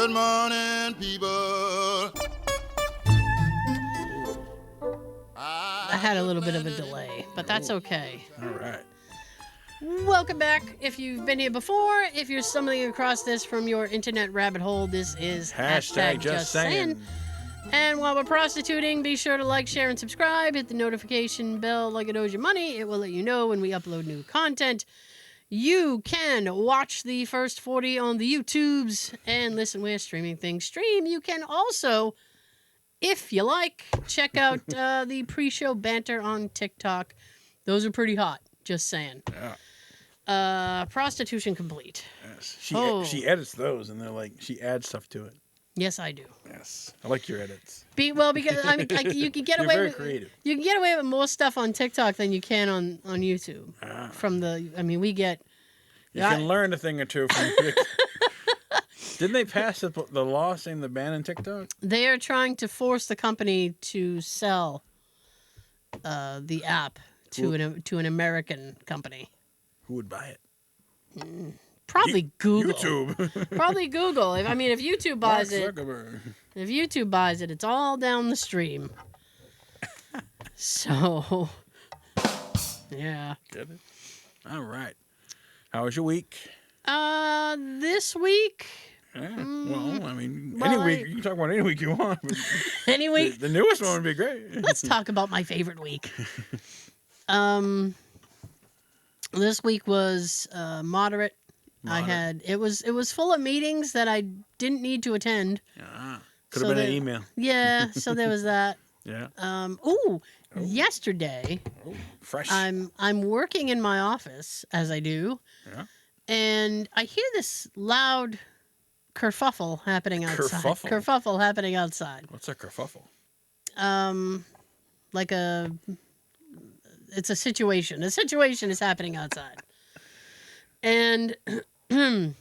Good morning, people. I had a little bit of a delay, but that's okay. All right. Welcome back. If you've been here before, if you're stumbling across this from your internet rabbit hole, this is Hashtag just saying. And while we're prostituting, be sure to like, share, and subscribe. Hit the notification bell like it owes you money. It will let you know when we upload new content. You can watch the first 40 on the YouTubes and listen where streaming things stream. You can also, if you like, check out the pre-show banter on TikTok. Those are pretty hot, just saying. Yeah. Prostitution complete. Yes. She edits those, and they're like, she adds stuff to it. Yes, I do. Yes. I like your edits. Because I mean, you can get You're away very with creative. You can get away with more stuff on TikTok than you can on YouTube. We get. You can learn a thing or two from TikTok. Didn't they pass the law saying the ban in TikTok? They are trying to force the company to sell the app to an American company. Who would buy it? Probably Google. YouTube. Probably Google. If YouTube buys it, if YouTube buys it, it's all down the stream. So, yeah. Get it? All right. How was your week? This week. Yeah. Any week. You can talk about any week you want. Any week. The newest one would be great. Let's talk about my favorite week. This week was moderate. It was full of meetings that I didn't need to attend. Could have been an email. Yeah, so there was that. Yeah. Yesterday. Fresh. I'm working in my office as I do. Yeah. And I hear this loud kerfuffle happening outside. Kerfuffle happening outside. What's a kerfuffle? It's a situation. A situation is happening outside. And I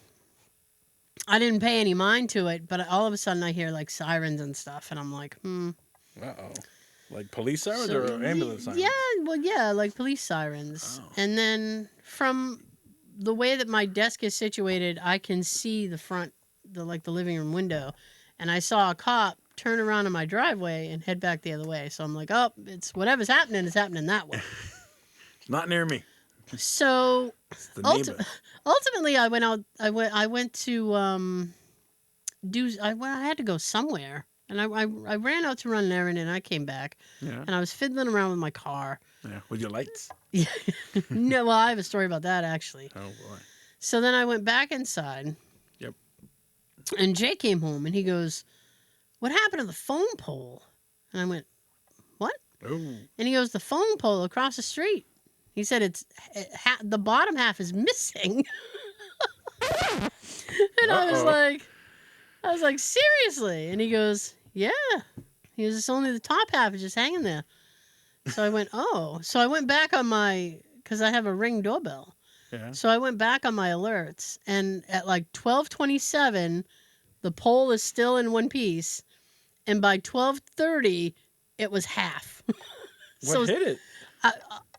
didn't pay any mind to it, but all of a sudden I hear like sirens and stuff, and I'm like, Uh-oh. Like police sirens or ambulance sirens? Yeah, like police sirens. Oh. And then from the way that my desk is situated, I can see the front, the living room window, and I saw a cop turn around in my driveway and head back the other way. So I'm like, oh, it's whatever's happening is happening that way. It's not near me. So ultimately, I went out. I went to I had to go somewhere, and I ran out to run an errand, and I came back. Yeah. And I was fiddling around with my car. Yeah. With your lights. No, well, I have a story about that actually. Oh boy. So then I went back inside. Yep. And Jay came home, and he goes, "What happened to the phone pole?" And I went, "What?" Oh. And he goes, "The phone pole across the street." He said the bottom half is missing. And I was like, seriously? And he goes, yeah. He goes, it's only the top half is just hanging there. So I went, oh. So I went back on because I have a Ring doorbell. Yeah. So I went back on my alerts, and at like 12:27, the pole is still in one piece, and by 12:30, it was half. What hit it?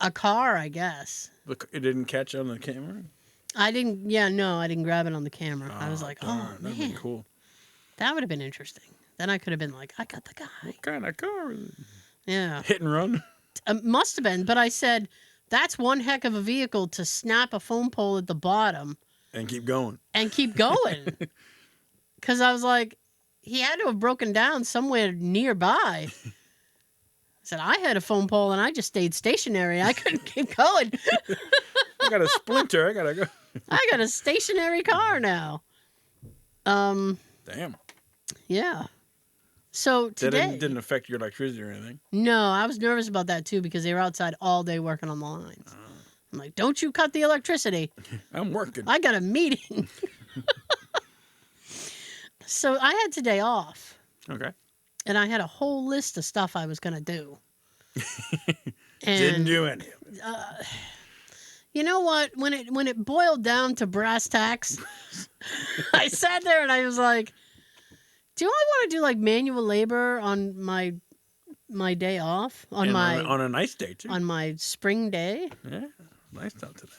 A car, I guess. It didn't catch on the camera? I didn't grab it on the camera. I was like, darn, man. That'd be cool. That would have been interesting. Then I could have been like, I got the guy. What kind of car is it? Yeah. Hit and run? Must have been, but I said, that's one heck of a vehicle to snap a phone pole at the bottom. And keep going. Because I was like, he had to have broken down somewhere nearby. I said, I had a phone pole and I just stayed stationary. I couldn't keep going. I got a splinter. I got to go. I got a stationary car now. Damn. Yeah. So today... That didn't affect your electricity or anything? No, I was nervous about that too because they were outside all day working on the lines. I'm like, don't you cut the electricity. I'm working. I got a meeting. So I had today off. Okay. And I had a whole list of stuff I was going to do. Didn't do any of it. You know what? When it boiled down to brass tacks, I sat there and I was like, do I want to do like manual labor on my day off? On a nice day too. On my spring day? Yeah. Nice out today.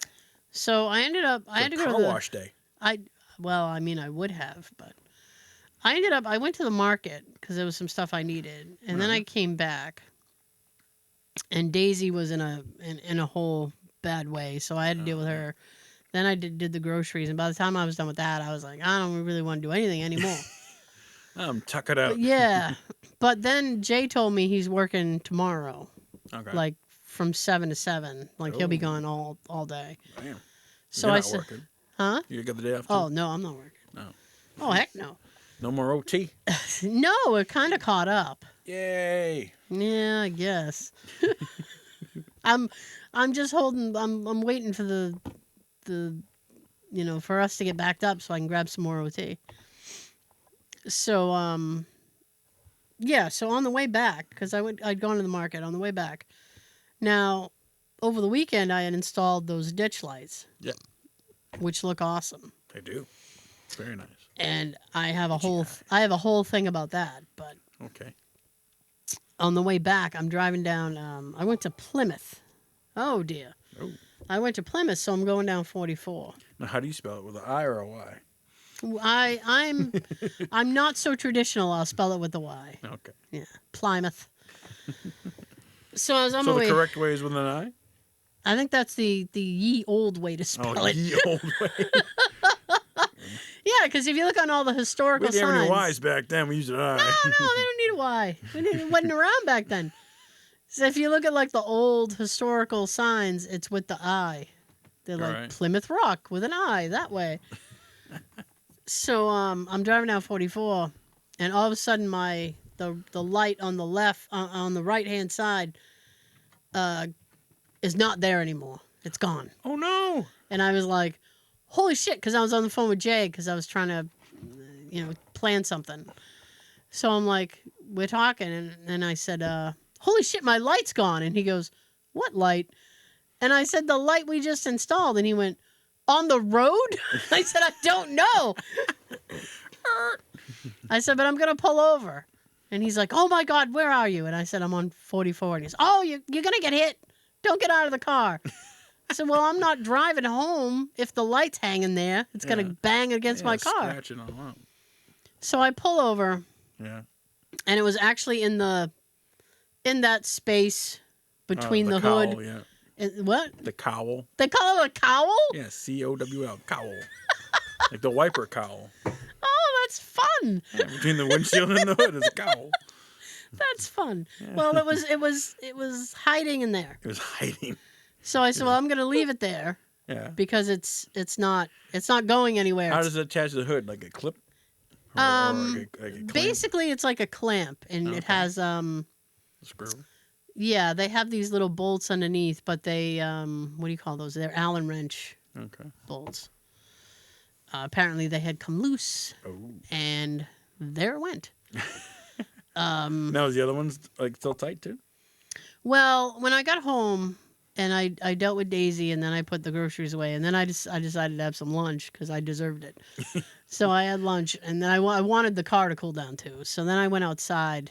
So I ended up I had to go to the car wash day. I would have, but I went to the market because there was some stuff I needed, and then I came back, and Daisy was in a whole bad way, so I had to deal with her. Then I did the groceries, and by the time I was done with that, I was like, I don't really want to do anything anymore. Tuck it out. But yeah, but then Jay told me he's working tomorrow, like from 7 to 7. Like he'll be gone all day. Damn. So You're I not said, working. huh? You got the day off too? Oh no, I'm not working. No. Oh heck no. No more OT. No, it kind of caught up. Yay. Yeah, I guess. I'm just holding. I'm waiting for the for us to get backed up so I can grab some more OT. So yeah. So on the way back, because I'd gone to the market on the way back. Now, over the weekend, I had installed those ditch lights. Yep. Which look awesome. They do. Very nice. And I have a whole thing about that, but okay. On the way back, I'm driving down. I went to Plymouth. Oh dear. Oh. I went to Plymouth, so I'm going down 44. Now, how do you spell it? With an I or a Y? I'm not so traditional. I'll spell it with a Y. Okay. Yeah, Plymouth. So I was on so my way. The correct way is with an I? I think that's the ye old way to spell it. Ye old way. Yeah, because if you look on all the historical we didn't have signs, any Y's back then. We used an I. No, they don't need a Y. It wasn't around back then. So if you look at like the old historical signs, it's with the I. They're like Plymouth Rock with an I that way. So I'm driving down 44, and all of a sudden the light on the left on the right hand side is not there anymore. It's gone. Oh no! And I was like, holy shit, because I was on the phone with Jay because I was trying to, plan something. So I'm like, we're talking, and I said, holy shit, my light's gone. And he goes, what light? And I said, the light we just installed. And he went, on the road? I said, I don't know. I said, but I'm going to pull over. And he's like, oh my God, where are you? And I said, I'm on 44. And he goes, oh, you're going to get hit. Don't get out of the car. I said, well, I'm not driving home. If the light's hanging there, it's going to bang against my car. Scratching all up. So I pull over. Yeah. And it was actually in that space between the cowl, hood. Yeah. What? The cowl. They call it a cowl? Yeah, COWL, cowl. Like the wiper cowl. Oh, that's fun. Yeah, between the windshield and the hood is a cowl. That's fun. Yeah. Well, it was hiding in there. It was hiding. So I said, well, I'm going to leave it there. Yeah. Because it's not going anywhere. How does it attach to the hood? Like a clip? Or like a basically it's like a clamp, and it has a screw. Yeah, they have these little bolts underneath, but they what do you call those? They're Allen wrench bolts. Apparently they had come loose, and there it went. Now is the other ones like still tight too? Well, when I got home and I dealt with Daisy, and then I put the groceries away, and then I decided to have some lunch because I deserved it. So I had lunch, and then I wanted the car to cool down too. So then I went outside,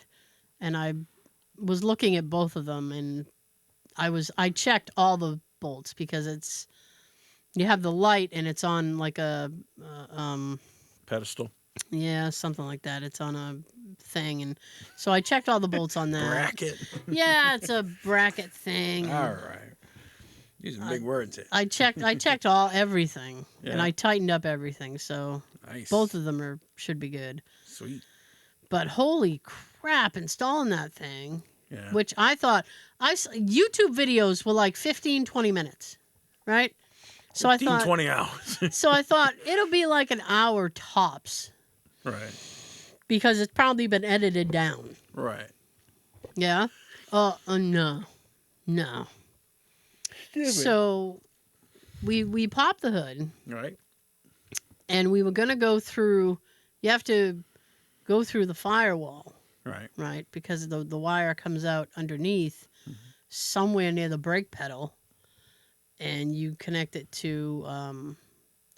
and I was looking at both of them, and I checked all the bolts because you have the light, and it's on like a pedestal. Yeah, something like that. It's on a thing, and so I checked all the bolts on that. Bracket. Yeah, it's a bracket thing. All right. These are big words here. I checked everything, and I tightened up everything, so both of them should be good. Sweet. But holy crap, installing that thing, which I thought, YouTube videos were like 15, 20 minutes, right? So 15, I thought 20 hours. So I thought it'll be like an hour tops. Right. Because it's probably been edited down. Right. Yeah? No. Stupid. So we popped the hood. Right. And we were going to go through, you have to go through the firewall. Right. Right? Because the wire comes out underneath somewhere near the brake pedal. And you connect it to,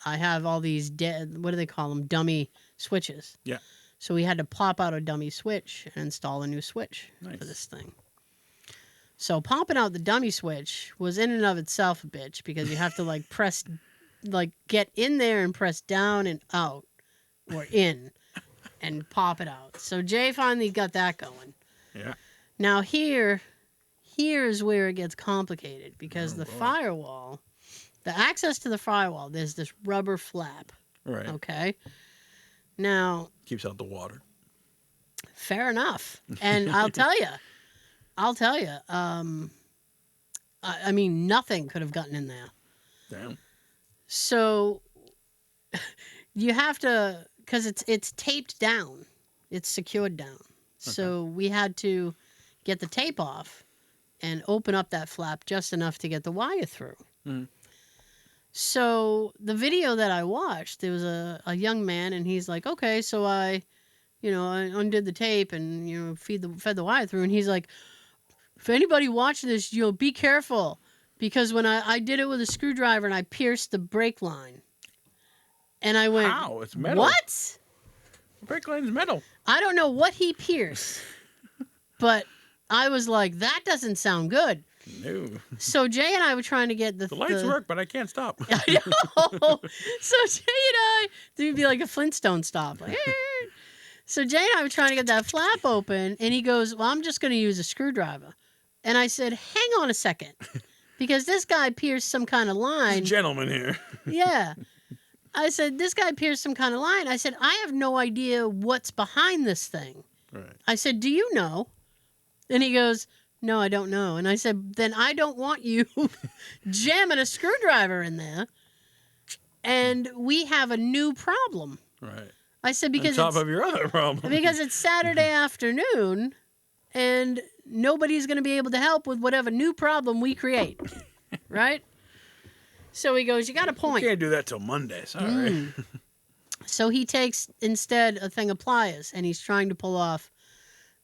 I have all these, what do they call them? Dummy switches. Yeah. So we had to pop out a dummy switch and install a new switch for this thing. So popping out the dummy switch was in and of itself a bitch because you have to get in there and press down and out or in. and pop it out. So Jay finally got that going. Yeah. Now here's where it gets complicated because the firewall, the access to the firewall, there's this rubber flap. Right. Okay. Now, Keeps out the water. fair enough. And I'll tell you, I mean, nothing could have gotten in there. Damn. So you have to, because it's taped down, it's secured down. So we had to get the tape off and open up that flap just enough to get the wire through. Mm-hmm. So the video that I watched, there was a young man, and he's like, okay, so I undid the tape and, fed the wire through. And he's like, if anybody watching this, be careful. Because when I did it with a screwdriver and I pierced the brake line. And I went, how? It's metal. What? The brake line's metal. I don't know what he pierced. But I was like, that doesn't sound good. No. So Jay and I were trying to get The lights work, but I can't stop. I know. So Jay and I, there'd be like a Flintstone stop. Like, So Jay and I were trying to get that flap open, and he goes, well, I'm just going to use a screwdriver. And I said, hang on a second, because this guy pierced some kind of line. There's a gentleman here. Yeah. I said, this guy pierced some kind of line. I said, I have no idea what's behind this thing. Right. I said, do you know? And he goes, no, I don't know. And I said, then I don't want you jamming a screwdriver in there. And we have a new problem. Right. I said, because on top of your other problem. Because it's Saturday afternoon, and nobody's going to be able to help with whatever new problem we create. Right? So he goes, you got a point. You can't do that till Monday. Sorry. So he takes, instead, a thing of pliers, and he's trying to pull off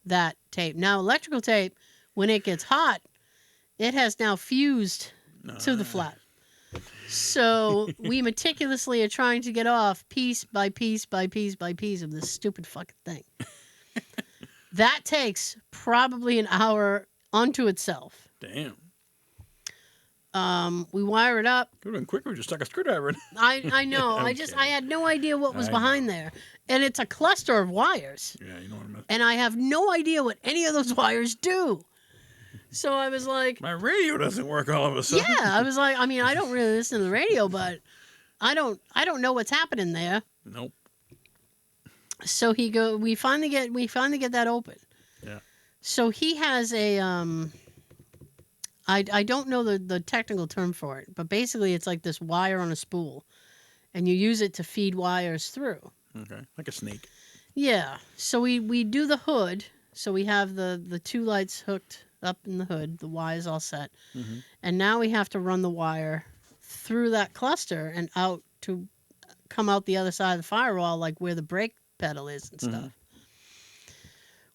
that tape. Now, electrical tape, when it gets hot, it has now fused to the flap. So we meticulously are trying to get off piece by piece by piece by piece of this stupid fucking thing. That takes probably an hour unto itself. Damn. We wire it up. Could have been quicker. Just stuck a screwdriver in. I know. I had no idea what was behind there. And it's a cluster of wires. Yeah, you know what I mean. And I have no idea what any of those wires do. So I was like, my radio doesn't work all of a sudden. yeah, I was like, I mean, I don't really listen to the radio, but I don't know what's happening there. Nope. So we finally get that open. Yeah. So he has a I don't know the technical term for it, but basically it's like this wire on a spool, and you use it to feed wires through. Okay. Like a snake. Yeah. So we do the hood. So we have the two lights hooked up in the hood, the wires all set. Mm-hmm. And now we have to run the wire through that cluster and out to come out the other side of the firewall, like where the brake pedal is and stuff. Mm-hmm.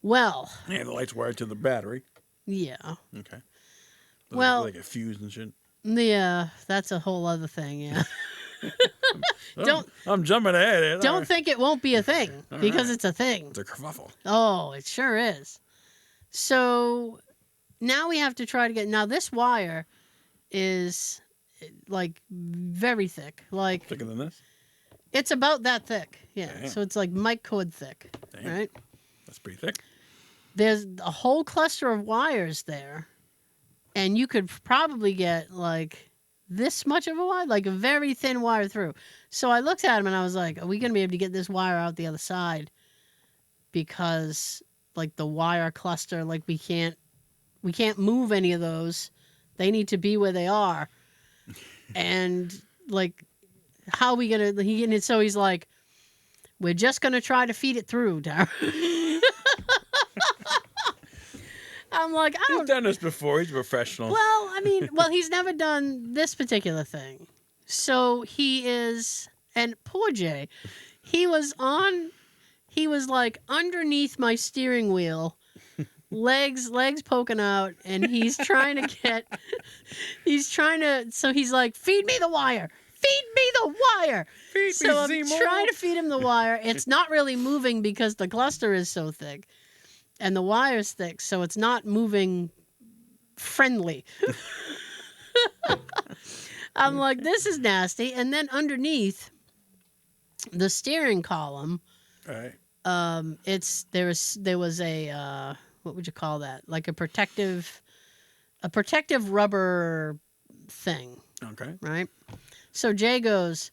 Well. Yeah, the light's wired to the battery. Yeah. Okay. Like a fuse and shit. Yeah, that's a whole other thing, yeah. I'm jumping ahead. Don't think it won't be a thing, because it's a thing. It's a kerfuffle. Oh, it sure is. So now we have to try to get... Now, this wire is, like, very thick. Like, thicker than this? It's about that thick, yeah. Damn. So it's like mic cord thick, right? That's pretty thick. There's a whole cluster of wires there, and you could probably get, like, this much of a wire, like a very thin wire through. So I looked at him, and I was like, are we going to be able to get this wire out the other side? Because, like, the wire cluster, like, we can't move any of those. They need to be where they are. And, like, how are we going to... So he's like, we're just going to try to feed it through, Darren. I'm like, He's done this before. He's a professional. Well, I mean, he's never done this particular thing. So he is... And poor Jay, he was like underneath my steering wheel, legs poking out, and so he's like, feed me the wire. Feed me the wire. So I'm trying to feed him the wire. It's not really moving because the cluster is so thick and the wire's thick, so it's not moving friendly. I'm like, this is nasty. And then underneath the steering column, right, there was a what would you call that? Like a protective rubber thing, Okay. right? So Jay goes,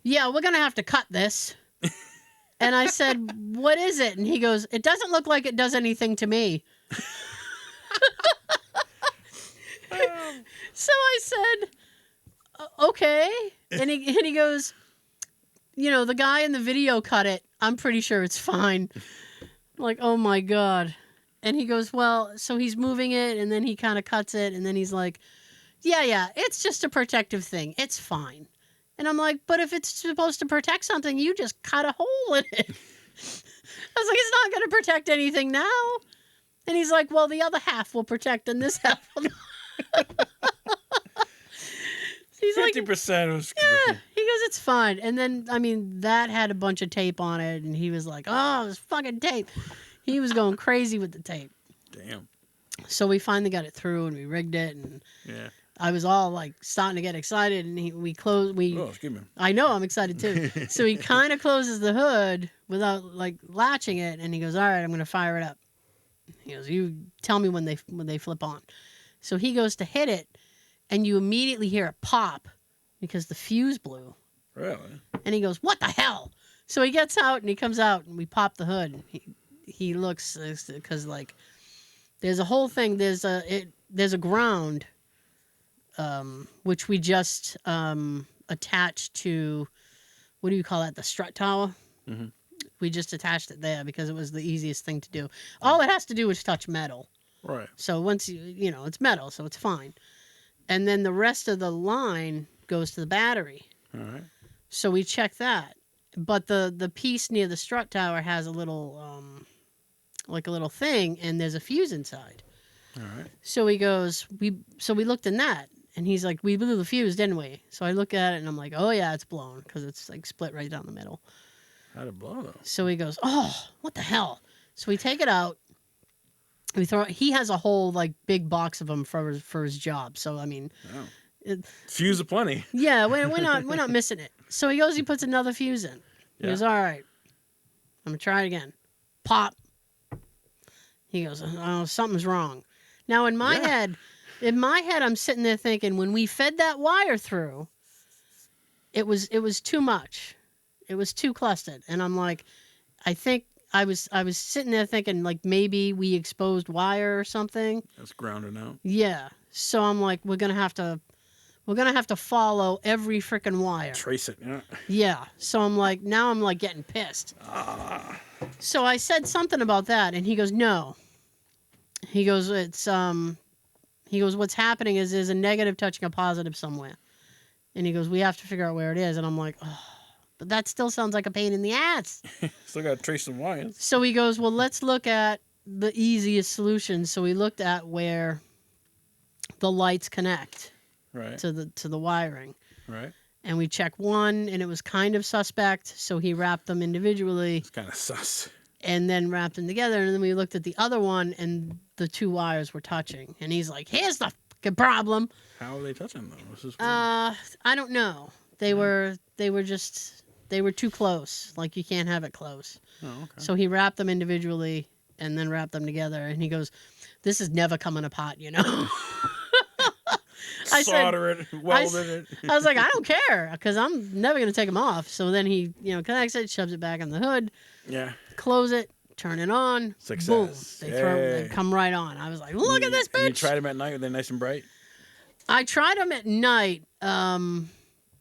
"Yeah, we're gonna have to cut this." And I said, "What is it?" And he goes, "It doesn't look like it does anything to me." So I said, "Okay." And he goes, "The guy in the video cut it. I'm pretty sure it's fine." I'm like, oh my God. And he goes, "Well," so he's moving it, and then he kind of cuts it, and then he's like, yeah, it's just a protective thing. It's fine." And I'm like, "But if it's supposed to protect something, you just cut a hole in it." I was like, "It's not going to protect anything now." And he's like, "Well, the other half will protect, and this half will not." He's 50% was. Yeah. He goes, "It's fine." And then, that had a bunch of tape on it, and he was like, "Oh, this fucking tape." He was going crazy with the tape. Damn. So we finally got it through, and we rigged it, and Yeah. I was all like starting to get excited, and we closed. Oh, excuse me. I know, I'm excited too. So he kind of closes the hood without like latching it, and he goes, "All right, I'm going to fire it up." He goes, "You tell me when they flip on." So he goes to hit it, and you immediately hear it pop because the fuse blew. Really? And he goes, "What the hell?" So he gets out, and he comes out, and we pop the hood. And he looks, because like there's a whole thing. There's a ground, which we just attached to, what do you call that? The strut tower. Mm-hmm. We just attached it there because it was the easiest thing to do. All it has to do is touch metal. Right. So once it's metal, so it's fine. And then the rest of the line goes to the battery. All right. So we check that. But the piece near the strut tower has a little, like a little thing, and there's a fuse inside. All right. So he goes, we looked in that, and he's like, "We blew the fuse, didn't we?" So I look at it, and I'm like, "Oh yeah, it's blown," because it's like split right down the middle. How'd it blow though? So he goes, "Oh, what the hell?" So we take it out. We throw. He has a whole like big box of them for his job. So Oh. Fuse aplenty. Yeah, we're not missing it. So he goes, he puts another fuse in. He goes, "All right, I'm gonna try it again." Pop. He goes, "Oh, something's wrong." Now in my head, I'm sitting there thinking, when we fed that wire through, it was too much. It was too clustered, and I'm like, I think I was sitting there thinking like maybe we exposed wire or something. That's grounded out. Yeah. So I'm like, we're gonna have to follow every freaking wire. Trace it. Yeah. Yeah. So I'm like, now I'm like getting pissed. So I said something about that, and he goes, "No." He goes, "It's He goes, "What's happening is there's a negative touching a positive somewhere," and he goes, "We have to figure out where it is." And I'm like, "Oh, but that still sounds like a pain in the ass." Still got to trace some wires. So he goes, "Well, let's look at the easiest solution." So we looked at where the lights connect. Right. To the wiring. Right. And we checked one, and it was kind of suspect, so he wrapped them individually. It's kind of sus. And then wrapped them together, and then we looked at the other one, and the two wires were touching. And he's like, "Here's the fucking problem." How are they touching though? This is weird. I don't know. They were too close. Like, you can't have it close. Oh, okay. So he wrapped them individually and then wrapped them together, and he goes, "This is never coming apart, you know." Solder it, welded it. I was like, "I don't care, because I'm never going to take them off." So then he, connects it, shoves it back on the hood, Yeah. close it, turn it on. Success. Boom. They come right on. I was like, "Look at this bitch." And you tried them at night? Were they nice and bright? I tried them at night.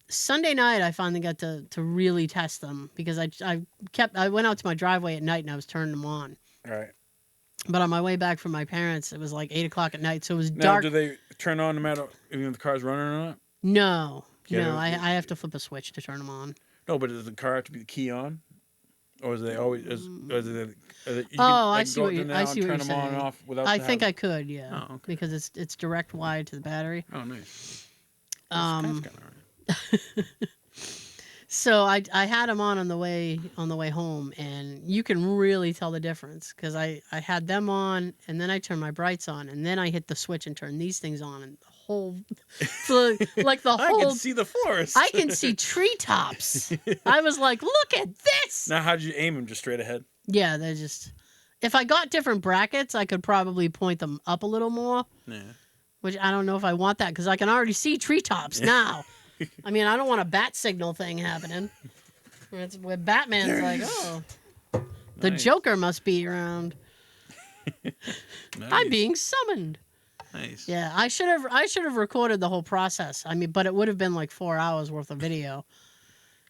Sunday night, I finally got to really test them, because I went out to my driveway at night, and I was turning them on. All right. But on my way back from my parents, it was like 8:00 at night, so it was Now, dark. do they turn on no matter even if the car's running or not? No, Yeah, I have to flip a switch to turn them on. No, but does the car have to be the key on? Or is they always... I see what you're turn them saying. on and off without... I think I could, yeah. Oh, okay. Because it's direct wired to the battery. Oh, nice. That's kind of all right. So I had them on the way home, and you can really tell the difference, because I had them on, and then I turned my brights on, and then I hit the switch and turned these things on, and the whole, like the I whole. can see the forest. I can see treetops. I was like, look at this. Now, how'd you aim them? Just straight ahead? Yeah, they're just. If I got different brackets, I could probably point them up a little more. Yeah. Which I don't know if I want that because I can already see treetops now. I mean, I don't want a bat signal thing happening. It's where Batman's like, oh, the Nice. Joker must be around. Nice. I'm being summoned. Nice. Yeah, I should have recorded the whole process. I mean, but it would have been like 4 hours worth of video.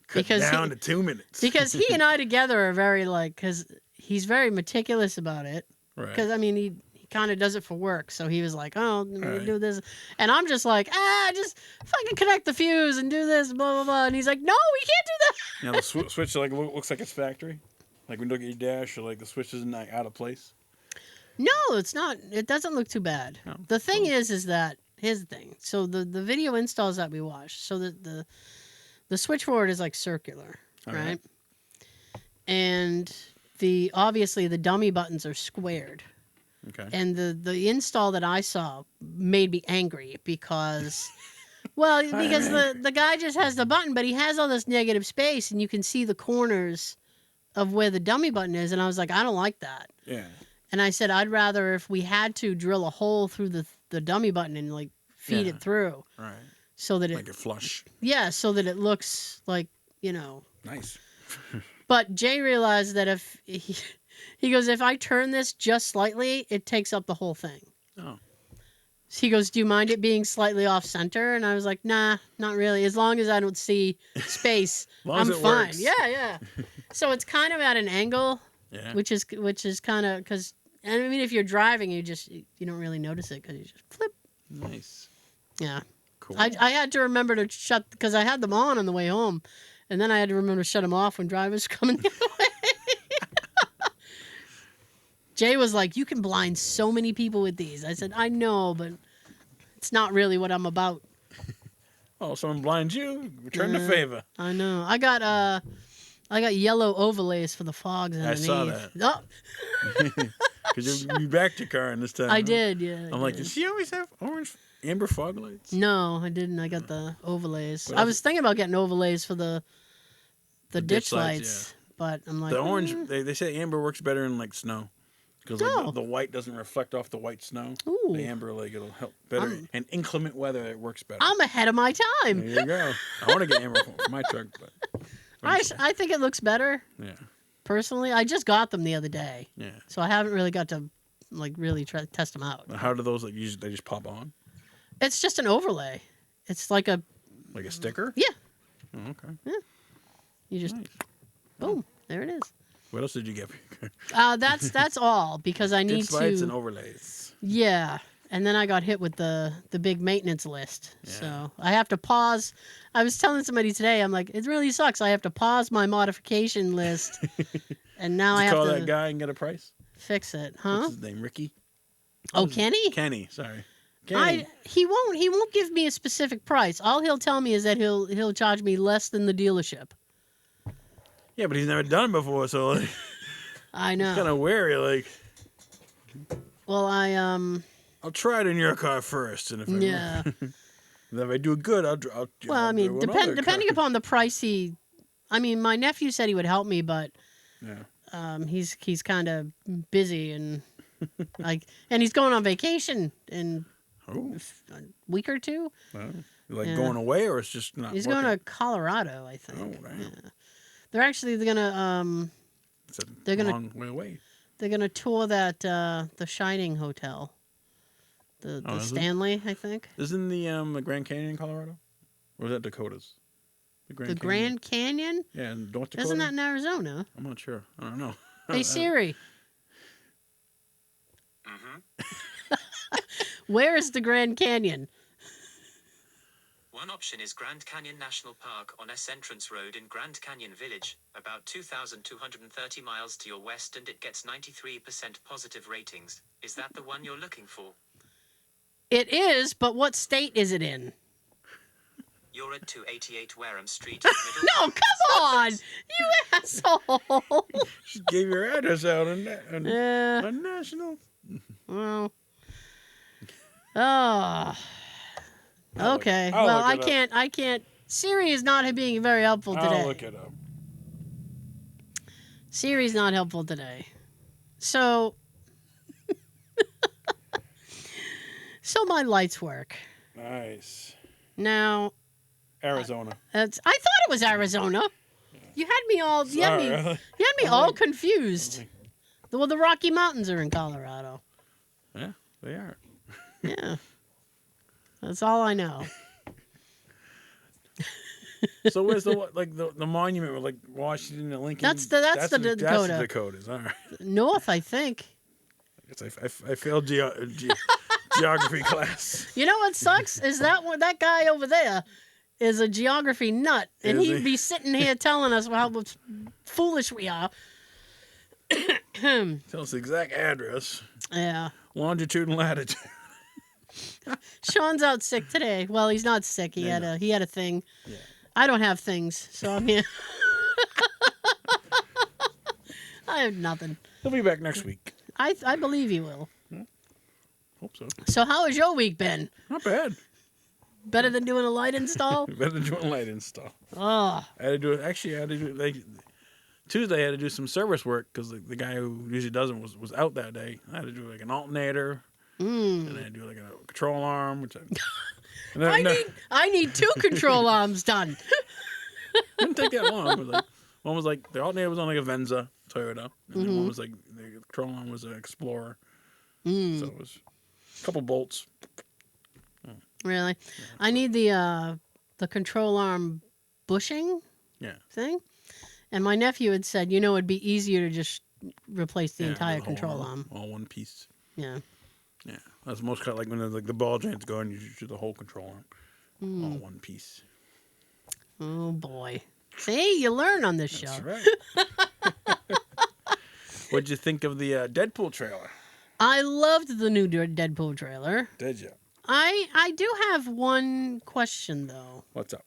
Cut down to 2 minutes. Because he and I together are very like, because he's very meticulous about it. Right. Because I mean, he kind of does it for work. So he was like, oh, let me Right. do this. And I'm just like, just fucking connect the fuse and do this, blah, blah, blah. And he's like, no, we can't do that. Now the switch like looks like it's factory. Like when you look at your dash, or like the switch isn't like out of place. No, it's not. It doesn't look too bad. No. The thing is that, here's the thing. So the video installs that we watched, so the switchboard is like circular, All right? right. And obviously the dummy buttons are squared. Okay. And the install that I saw made me angry because, because the guy just has the button, but he has all this negative space, and you can see the corners of where the dummy button is. And I was like, I don't like that. Yeah. And I said, I'd rather if we had to drill a hole through the dummy button and like feed Yeah. it through, Right. so that Like a flush. so that it looks like, you know. Nice. But Jay realized that if he goes, if I turn this just slightly, it takes up the whole thing. Oh. He goes, do you mind it being slightly off center? And I was like, nah, not really. As long as I don't see space, long as I'm it fine. works. Yeah. So it's kind of at an angle, Yeah. which is kind of because, I mean, if you're driving, you don't really notice it because you just flip. Nice. Yeah. Cool. I had to remember to shut, because I had them on the way home, and then I had to remember to shut them off when drivers were coming the other way. Jay was like, you can blind so many people with these. I said, I know, but it's not really what I'm about. Oh, someone blinds you? Return the favor. I know. I got yellow overlays for the fogs underneath. I saw that. Oh, Because you backed your car in this time. I huh? did, yeah. I'm like, does she always have orange amber fog lights? No, I didn't. I got the overlays. What I else? was thinking about getting overlays for the ditch lights, lights, but I'm like, The orange, they say amber works better in like snow. Because Oh. the white doesn't reflect off the white snow. Ooh. The amber, like, it'll help better. In inclement weather, it works better. I'm ahead of my time. There you go. I want to get amber for my truck, but I think it looks better, yeah, personally. I just got them the other day, yeah. so I haven't really got to like really try to test them out. How do those like usually they just pop on It's just an overlay. It's like a like a sticker? yeah. Oh, okay. You just Nice. boom, there it is. What else did you get? That's all because I need Ditch lights and to overlays. yeah. And then I got hit with the big maintenance list. Yeah. So I have to pause. I was telling somebody today, I'm like, it really sucks. I have to pause my modification list, and now I Did you have call to that guy and get a price? fix it, huh? What's his name? Ricky? Oh, Kenny? Kenny, sorry. Kenny. He won't give me a specific price. All he'll tell me is that he'll charge me less than the dealership. Yeah, but he's never done it before, so like, I know. kind of wary. Like, Well, I'll try it in your car first, and if yeah. if I do good, I'll Well, I mean, do another depending car. upon the price I mean, my nephew said he would help me, but Yeah. he's kind of busy and and he's going on vacation in Oh, a week or two. well, like Yeah. going away, or it's just not. He's working? going to Colorado, I think. Oh, damn. Yeah. They're gonna It's a they're gonna- long way away. they're gonna tour that the Shining Hotel, the Oh, is it? Stanley, I think. Isn't the Grand Canyon in Colorado, or is that Dakotas? The Canyon? Grand Canyon? Yeah, in North Dakota. Isn't that in Arizona? I'm not sure. I don't know. Hey Siri, Mm-hmm. where is the Grand Canyon? One option is Grand Canyon National Park on S Entrance Road in Grand Canyon Village, about 2,230 miles to your west, and it gets 93% positive ratings. Is that the one you're looking for? It is, but what state is it in? You're at 288 Wareham Street. Middle No, come on, you asshole. She gave your address out on Yeah. national. Well. Oh. Okay. I'll Well, look it up. I can't. Siri is not being very helpful today. I'll look it up. Siri's not helpful today. So, so my lights work. Nice. Now, Arizona. I thought it was Arizona. You had me all. You had me I'm all like- confused. Well, the Rocky Mountains are in Colorado. Yeah, they are. Yeah, that's all I know. So where's the monument with like Washington and Lincoln? That's the Dakota. That's the Dakotas. All right. North, I think. I guess I failed geography class. You know what sucks is that guy over there is a geography nut, and Is he'd he? be sitting here telling us how foolish we are. Tell us the exact address, Yeah. longitude and latitude. Sean's out sick today. Well, he's not sick. He had a thing. Yeah. I don't have things, so I'm here. I have nothing. He'll be back next week. I believe he will. Hope so. So how has your week been? Not bad. Better than doing a light install? Better than doing light install. Oh. I had to do it. Actually, I had to do like Tuesday. I had to do some service work because the guy who usually does it was out that day. I had to do like an alternator, and I had to do like a control arm, which I need 2 control arms done. didn't take that long. But like one was like the alternator was on like a Venza Toyota, and then one was like the control arm was an Explorer. So it was a couple bolts. Really? I need the control arm bushing thing. And my nephew had said, it'd be easier to just replace the entire the whole control arm. all one piece. Yeah. Yeah, that's most kind of like when the ball joints go and you do the whole control arm, all one piece. Oh boy. See, you learn on this show. That's right. What'd you think of the Deadpool trailer? I loved the new Deadpool trailer. Did you? I do have one question though. What's up?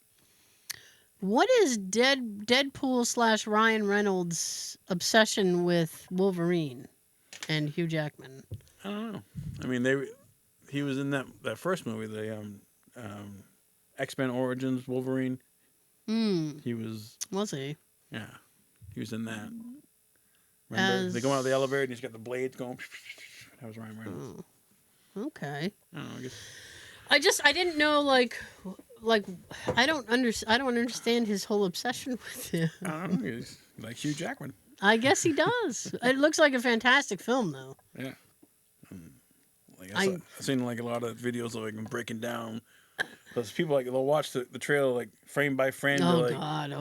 What is Deadpool / Ryan Reynolds' obsession with Wolverine and Hugh Jackman? I don't know. I mean, he was in that first movie, the X-Men Origins Wolverine. He was. Was he? Yeah, he was in that. Remember, they go out of the elevator and he's got the blades going. That was Ryan Reynolds. Okay. I don't know. I guess. I didn't know like I don't understand his whole obsession with him. I don't know. He's like Hugh Jackman. I guess he does. It looks like a fantastic film though. Yeah. Like I've seen like a lot of videos of like him breaking down. Because people like they'll watch the trailer like frame by frame. Oh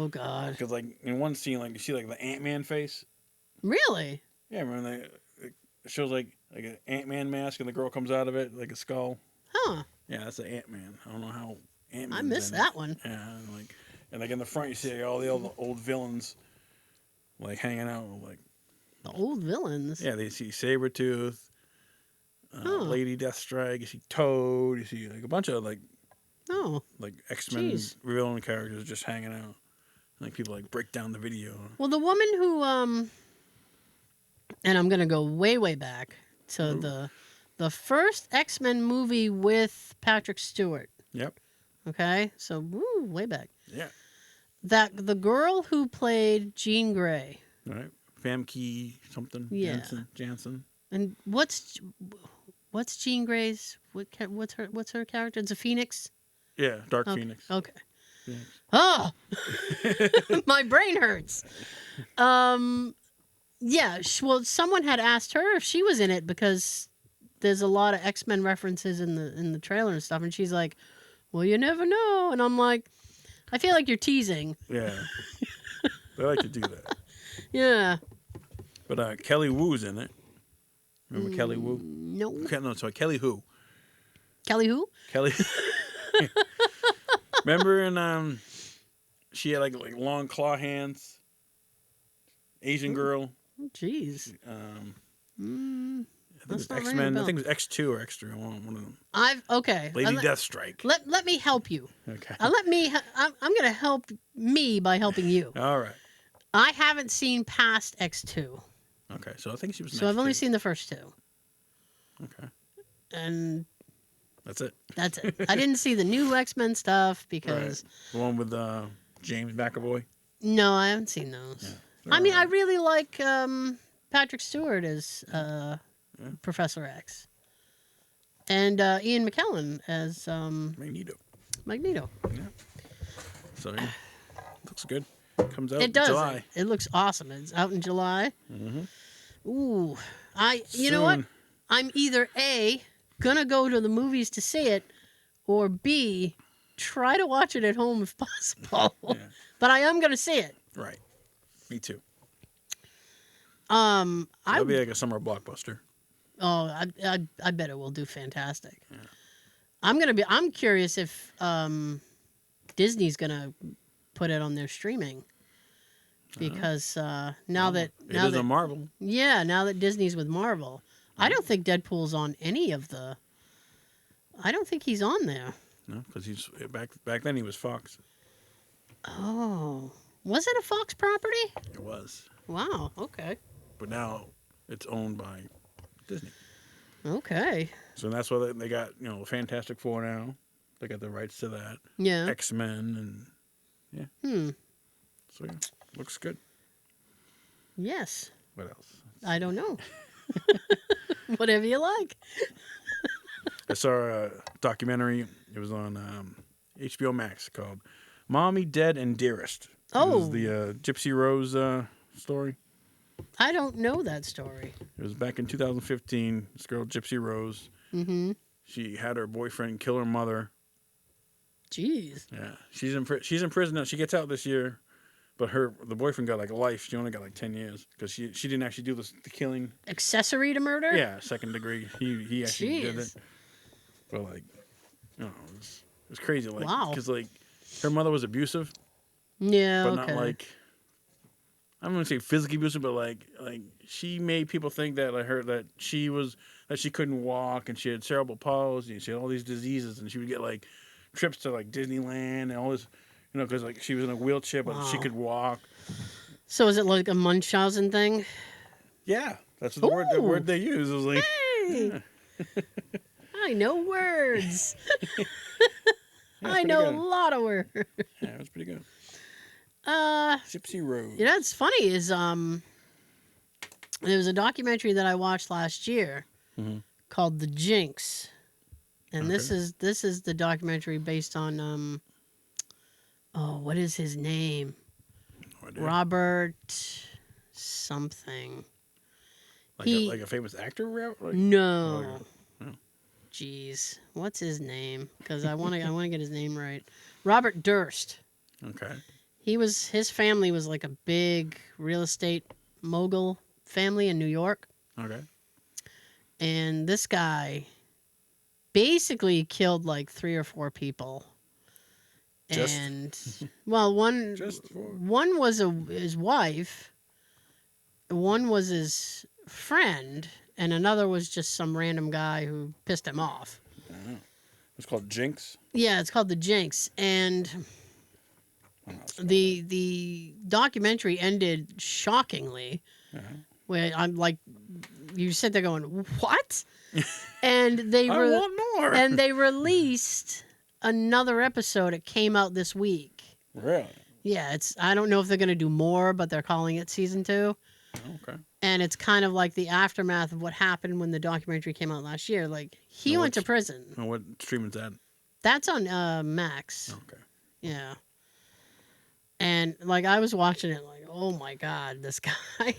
God. Because like in one scene, like you see like the Ant-Man face. Really? Yeah, remember it shows like an Ant-Man mask and the girl comes out of it like a skull. Huh. Yeah, that's the Ant-Man. I don't know how Ant-Man. I missed that one. Yeah, and like in the front you see all the old villains like hanging out like the old villains. Yeah, they see Sabretooth, Lady Deathstrike, you see Toad, you see like a bunch of like X-Men villain characters just hanging out. Like people like break down the video. Well, the woman who and I'm gonna go way back to the first X-Men movie with Patrick Stewart. Yep. Okay, so way back. Yeah. The girl who played Jean Grey. Right. Famke something. Yeah. Jansen. And what's Jean Grey's? What's her character? It's a Phoenix. Yeah, Dark Phoenix. Okay. Phoenix. Oh, my brain hurts. Yeah. Well, someone had asked her if she was in it because there's a lot of X-Men references in the trailer and stuff, and she's like, "Well, you never know." And I'm like, I feel like you're teasing. Yeah. They like to do that. Yeah. But Kelly Wu's in it. Remember Kelly Wu? No. No, sorry, Kelly Hu. Kelly who? Kelly. Remember in she had like long claw hands. Asian girl. Jeez. I think it was not ringing a X-Men. I bell. think it was X2 or X3. One of them. Okay. Lady Deathstrike. Let me help you. Okay. I'm gonna help me by helping you. All right. I haven't seen past X2. Okay, so I think she was. So I've only seen the first 2. Okay. And That's it. That's it. I didn't see the new X-Men stuff because... Right. The one with James McAvoy? No, I haven't seen those. Yeah, I mean, I right. really like Patrick Stewart as Professor X. And Ian McKellen as Magneto. Yeah. So, yeah. Looks good. Comes out It does. in July. It looks awesome. It's out in July. Mm-hmm. Ooh. You know what? I'm either A, gonna go to the movies to see it, or B, try to watch it at home if possible. Yeah. But I am gonna see it. Right. Me too. That'll be like a summer blockbuster. Oh, I bet it will do fantastic. Yeah. I'm curious if Disney's gonna put it on their streaming. Because now that Marvel. Yeah, now that Disney's with Marvel. I don't think Deadpool's on any of the... I don't think he's on there. No, because he's back then he was Fox. Oh. Was it a Fox property? It was. Wow, okay. But now it's owned by Disney. Okay. So that's why they got, Fantastic Four now. They got the rights to that. Yeah. X-Men and yeah. So yeah, looks good. Yes. What else? I don't know. Whatever you like. I saw a documentary. It was on HBO Max called Mommy, Dead, and Dearest. Oh. It was the Gypsy Rose story. I don't know that story. It was back in 2015. This girl, Gypsy Rose, she had her boyfriend kill her mother. Jeez. Yeah. She's in prison now. She gets out this year. But the boyfriend got like life. She only got like 10 years because she didn't actually do the killing. Accessory to murder? Yeah, second degree. He actually did it. But like, it was crazy. Like, wow. Because like, her mother was abusive. Yeah. But not like, I'm gonna say physically abusive, but like she made people think that that she couldn't walk and she had cerebral palsy and she had all these diseases and she would get like trips to like Disneyland and all this. Because like she was in a wheelchair, but she could walk. So is it like a Munchausen thing? Yeah, that's the word they use. It was like, hey, yeah. I know words. Yeah, I know a lot of words. Yeah, it was pretty good. Gypsy Rose. You know what's funny is there was a documentary that I watched last year called The Jinx, and this is the documentary based on what is his name? No idea. Robert something. Like a famous actor? No. Jeez, what's his name? Because I want to get his name right. Robert Durst. Okay. His family was like a big real estate mogul family in New York. Okay. And this guy basically killed like 3 or 4 people. One was his wife, one was his friend, and another was just some random guy who pissed him off. It's called Jinx? Yeah, it's called The Jinx. And the documentary ended shockingly, where I'm like, you sit there going, what? And I want more. And they released another episode. It came out this week. Really? Yeah, I don't know if they're going to do more, but they're calling it season 2. Okay. And it's kind of like the aftermath of what happened when the documentary came out last year. Like, he went to prison. And what stream is that? That's on Max. Okay. Yeah. And, like, I was watching it like, oh, my God, this guy.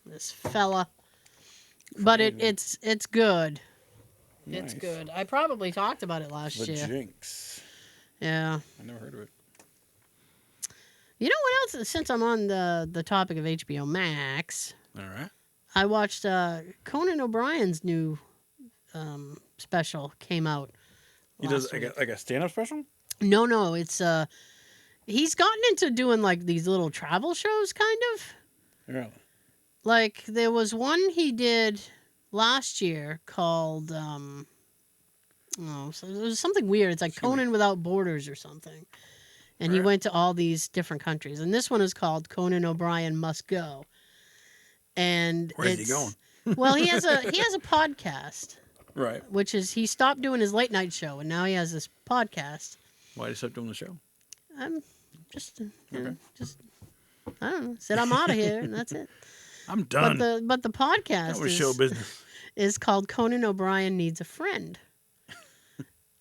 This fella. But it's good. Nice. It's good. I probably talked about it last year. The Jinx. Yeah. I never heard of it. You know what else? Since I'm on the topic of HBO Max, All right. I watched Conan O'Brien's new special came out. He does like a stand-up special? No. It's he's gotten into doing like these little travel shows, kind of. Really? Like there was one he did last year called so it was something weird. It's like Conan Without Borders or something. And he went to all these different countries. And this one is called Conan O'Brien Must Go. And where's he going? Well, he has a podcast, Right. which is he stopped doing his late night show, and now he has this podcast. Why did you stop doing the show? I'm just, Okay. I don't know. Said I'm out of here, and that's it. I'm done. But the podcast that was show business. is called Conan O'Brien Needs a Friend,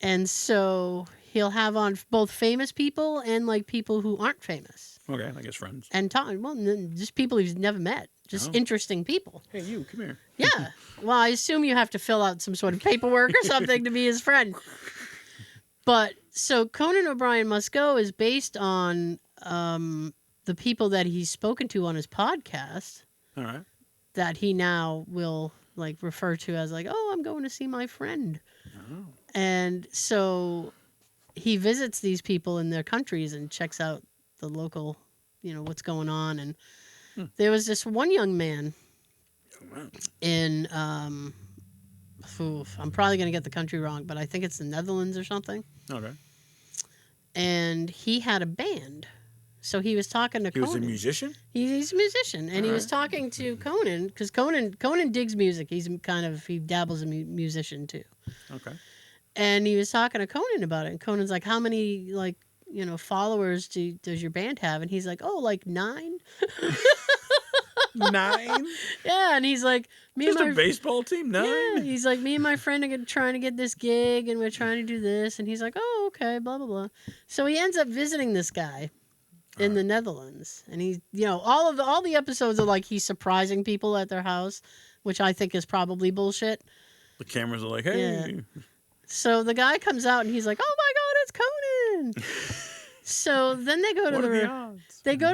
and so he'll have on both famous people and like people who aren't famous. Okay, I guess friends. And just people he's never met, just interesting people. Hey, you, come here. Yeah. Well, I assume you have to fill out some sort of paperwork or something to be his friend. But so Conan O'Brien Must Go is based on the people that he's spoken to on his podcast. All right. That he now will like refer to as like, oh, I'm going to see my friend. Oh. And so he visits these people in their countries and checks out the local, what's going on. And there was this one young man in, I'm probably going to get the country wrong, but I think it's the Netherlands or something. Okay. And he had a band. So he was talking to Conan. He was a musician? He's a musician. And he was talking to Conan, because Conan digs music. He dabbles in musician too. Okay. And he was talking to Conan about it. And Conan's like, how many, followers does your band have? And he's like, oh, like 9? 9? Yeah, and he's like, a baseball team? 9? Yeah, he's like, me and my friend are trying to get this gig, and we're trying to do this. And he's like, oh, okay, blah, blah, blah. So he ends up visiting this guy in the Netherlands. And he's, all the episodes are like he's surprising people at their house, which I think is probably bullshit. The cameras are like, hey. Yeah. So the guy comes out, and he's like, oh, my God, it's Conan. So then they go to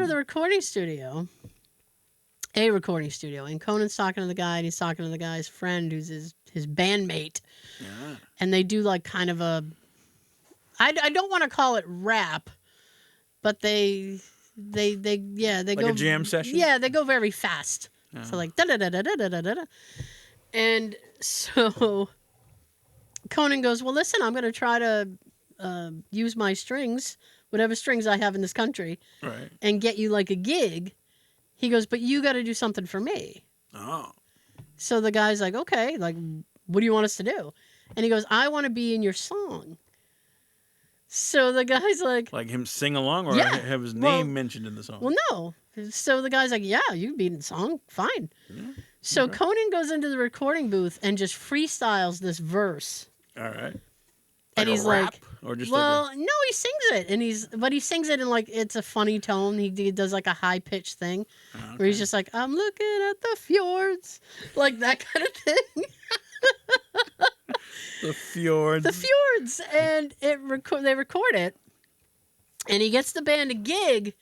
the recording studio. A recording studio, and Conan's talking to the guy, and he's talking to the guy's friend, who's his bandmate, and they do like kind of a, I don't want to call it rap, but they like go a jam session. Yeah, they go very fast, so like da da da da da da da, and so Conan goes, well, listen, I'm gonna try to use my strings, whatever strings I have in this country, right, and get you like a gig. He goes, but you got to do something for me. Oh. So the guy's like, okay, like, what do you want us to do? And he goes, I want to be in your song. So the guy's like him sing along or have his name mentioned in the song? Well, no. So the guy's like, yeah, you can be in the song. Fine. Yeah. So Conan goes into the recording booth and just freestyles this verse. All right. And he's like, or just no, he sings it, and he sings it in like it's a funny tone. He does like a high pitched thing, where he's just like, I'm looking at the fjords, like that kind of thing. The fjords, and they record it, and he gets the band a gig,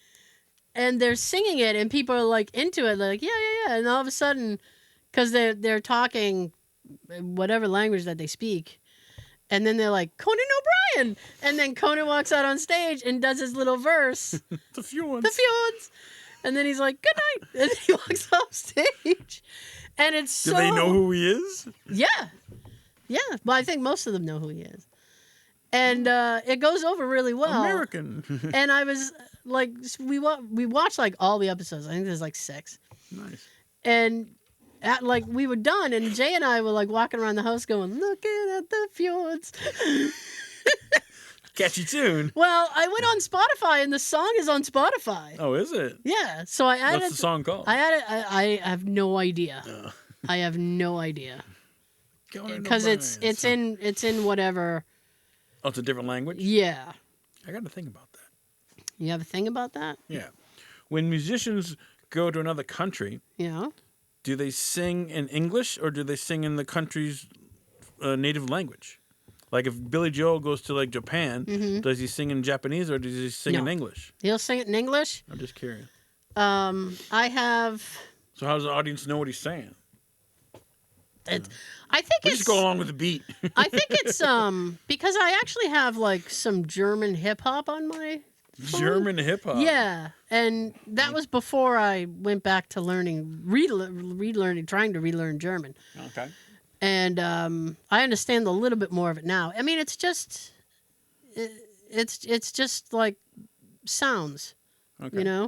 and they're singing it, and people are like into it, like yeah, and all of a sudden, because they're talking whatever language that they speak. And then they're like, Conan O'Brien! And then Conan walks out on stage and does his little verse. The fjords. And then he's like, good night. And he walks off stage. And it's so... Do they know who he is? Yeah. Yeah. Well, I think most of them know who he is. And it goes over really well. American. And I was like, we watched like all the episodes. I think there's like 6. Nice. And... we were done, and Jay and I were like walking around the house going, looking at the fjords. Catchy tune. Well, I went on Spotify, and the song is on Spotify. Oh, is it? Yeah. So I added. What's the song called? I have no idea. I have no idea. Because it's in whatever. Oh, it's a different language? Yeah. I got to think about that. You have a thing about that? Yeah. When musicians go to another country. Yeah. Do they sing in English or do they sing in the country's native language? Like if Billy Joel goes to like Japan, does he sing in Japanese or does he sing in English? He'll sing it in English. I'm just curious. I have. So how does the audience know what he's saying? I think we just go along with the beat. I think it's because I actually have like some German hip hop on my phone. German hip hop. Yeah, and that was before I went back to trying to relearn German. Okay. And I understand a little bit more of it now. I mean, it's just like sounds, okay.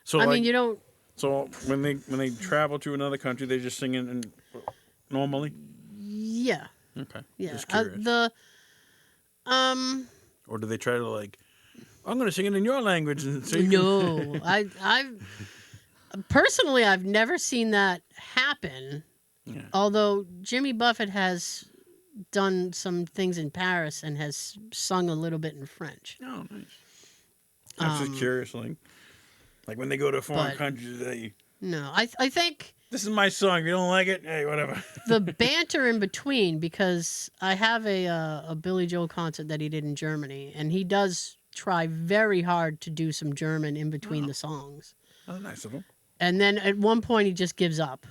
So I mean, you don't. So when they travel to another country, they just sing in normally? Yeah. Okay. Yeah. Just curious. Or do they try to like, I'm going to sing it in your language, and so you No, personally, I've never seen that happen. Yeah. Although Jimmy Buffett has done some things in Paris and has sung a little bit in French. Oh, nice. I'm just curious, like when they go to foreign but- countries, they No, I think this is my song. If you don't like it, hey, whatever. the banter in between, because I have a Billy Joel concert that he did in Germany, and he does try very hard to do some German in between the songs. Oh, nice of him. And then at one point he just gives up.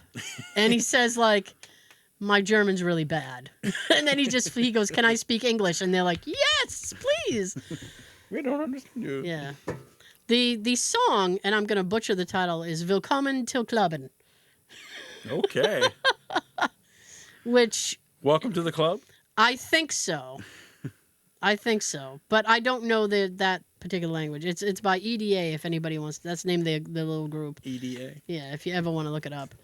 And he says like, my German's really bad. And then he goes, can I speak English? And they're like, yes, please. We don't understand you. Yeah. The song, and I'm going to butcher the title, is Willkommen till Clubben. Okay. Which... Welcome to the club? I think so. But I don't know that particular language. It's by EDA, if anybody wants to. That's the name of the little group. EDA? Yeah, if you ever want to look it up.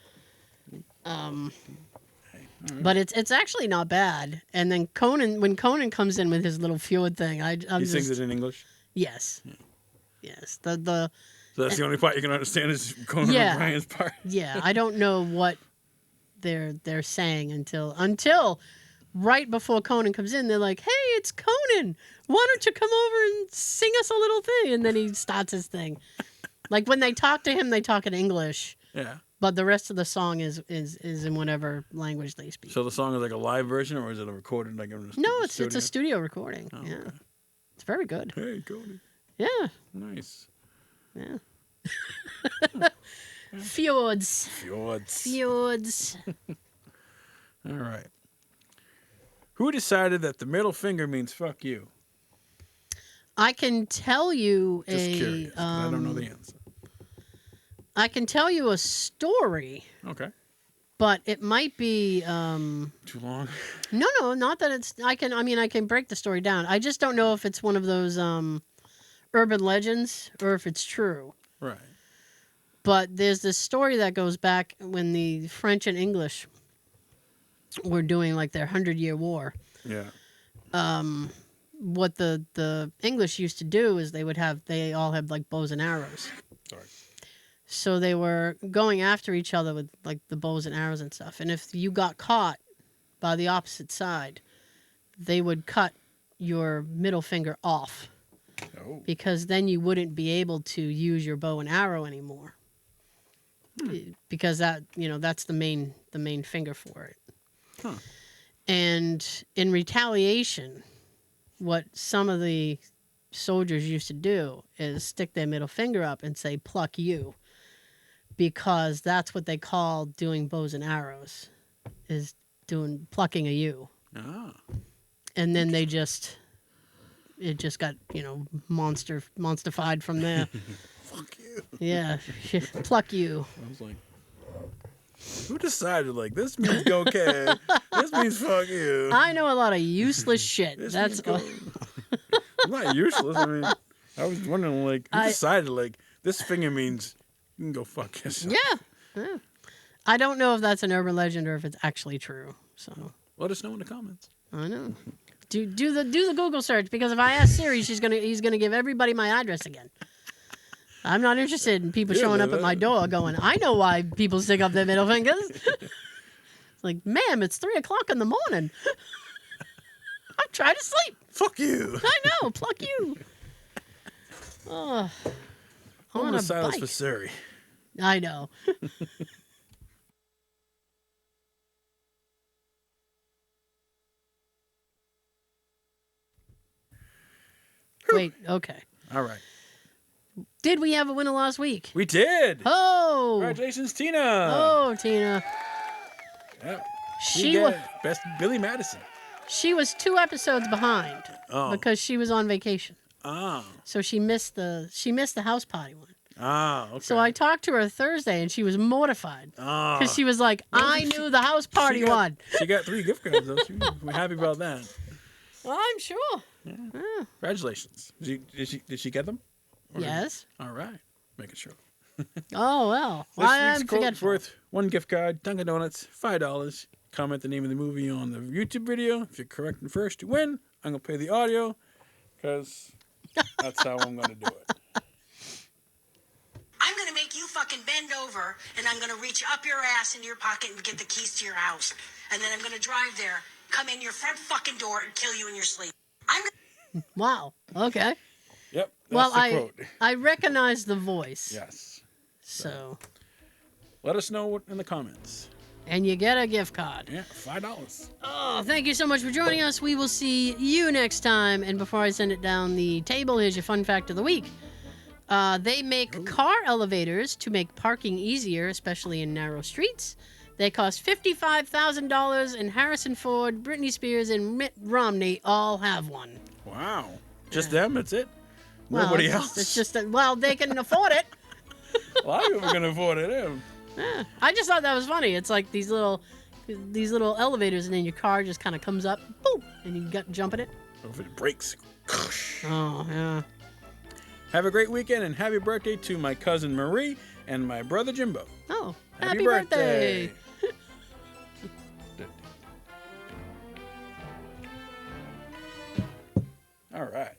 But it's actually not bad. And then when Conan comes in with his little Fjord thing, He sings it in English? Yes. Yeah. Yes. So that's the only part you can understand is Conan O'Brien's part? Yeah, I don't know what they're saying until right before Conan comes in. They're like, hey, it's Conan. Why don't you come over and sing us a little thing? And then he starts his thing. Like when they talk to him, they talk in English. Yeah. But the rest of the song is in whatever language they speak. So the song is like a live version, or is it a recorded like in a No, it's a studio recording. Oh, yeah. okay. It's very good. Hey, Conan. Yeah. Nice. Yeah. Fjords. All right. Who decided that the middle finger means fuck you? I can tell you Just curious. I don't know the answer. I can tell you a story. Okay. But it might be Too long? No, not that it's I can break the story down. I just don't know if it's one of those urban legends or if it's true. Right. But there's this story that goes back when the French and English were doing like their 100-year war. Yeah. What the English used to do is they all had like bows and arrows. Sorry. So they were going after each other with like the bows and arrows and stuff. And if you got caught by the opposite side, they would cut your middle finger off. Oh. Because then you wouldn't be able to use your bow and arrow anymore. Because that's the main finger for it. Huh. And in retaliation, what some of the soldiers used to do is stick their middle finger up and say, pluck you. Because that's what they call doing bows and arrows, is plucking a U. Ah. And then it just got, monstified from there. Fuck you. Yeah, pluck you. I was like, who decided, like, this means go okay, this means fuck you. I know a lot of useless shit. This That's means go. I'm not useless. I mean, I was wondering, like, who decided, like, this finger means you can go fuck yourself. Yeah. I don't know if that's an urban legend or if it's actually true. So let us know in the comments. I know. Do the Google search, because if I ask Siri, he's gonna give everybody my address again. I'm not interested in people showing up at my door going, I know why people stick up their middle fingers. It's like, ma'am, it's 3:00 in the morning. I'm trying to sleep. Fuck you. I know, pluck you. Oh, on a silence bike. for Siri. I know. Wait, okay. All right. Did we have a winner last week? We did. Oh. Congratulations, Tina. Oh, Tina. Yep. She was best Billy Madison. She was 2 episodes behind because she was on vacation. Oh. So she missed the house party one. Ah, okay. So I talked to her Thursday, and she was mortified because she was like, "I knew the house party one." She got 3 gift cards though. We're happy about that. Well, I'm sure. Yeah. Congratulations. Did she get them? Yes. All right. Making sure. Oh well. This I'm week's quote is forgetful. worth 1 gift card. Dunkin' Donuts, $5. comment the name of the movie on the YouTube video. If you're correct and first, you win. I'm going to play the audio because that's how I'm going to do it. I'm going to make you fucking bend over, and I'm going to reach up your ass into your pocket and get the keys to your house. And then I'm going to drive there, come in your front fucking door, and kill you in your sleep. Wow. Okay. Yep. That's the quote. I recognize the voice. Yes. So. Let us know in the comments. And you get a gift card. Yeah, $5. Oh, thank you so much for joining us. We will see you next time. And before I send it down the table, here's your fun fact of the week. They make car elevators to make parking easier, especially in narrow streets. They cost $55,000, and Harrison Ford, Britney Spears, and Mitt Romney all have one. Wow. Just them? That's it? Well, Nobody else? It's just that, well, they can afford it. A lot of people can afford it. Yeah. I just thought that was funny. It's like these little elevators, and then your car just kind of comes up, boom, and you got jump in it. Or if it breaks. Oh, yeah. Have a great weekend, and happy birthday to my cousin Marie and my brother Jimbo. Oh, happy birthday. All right.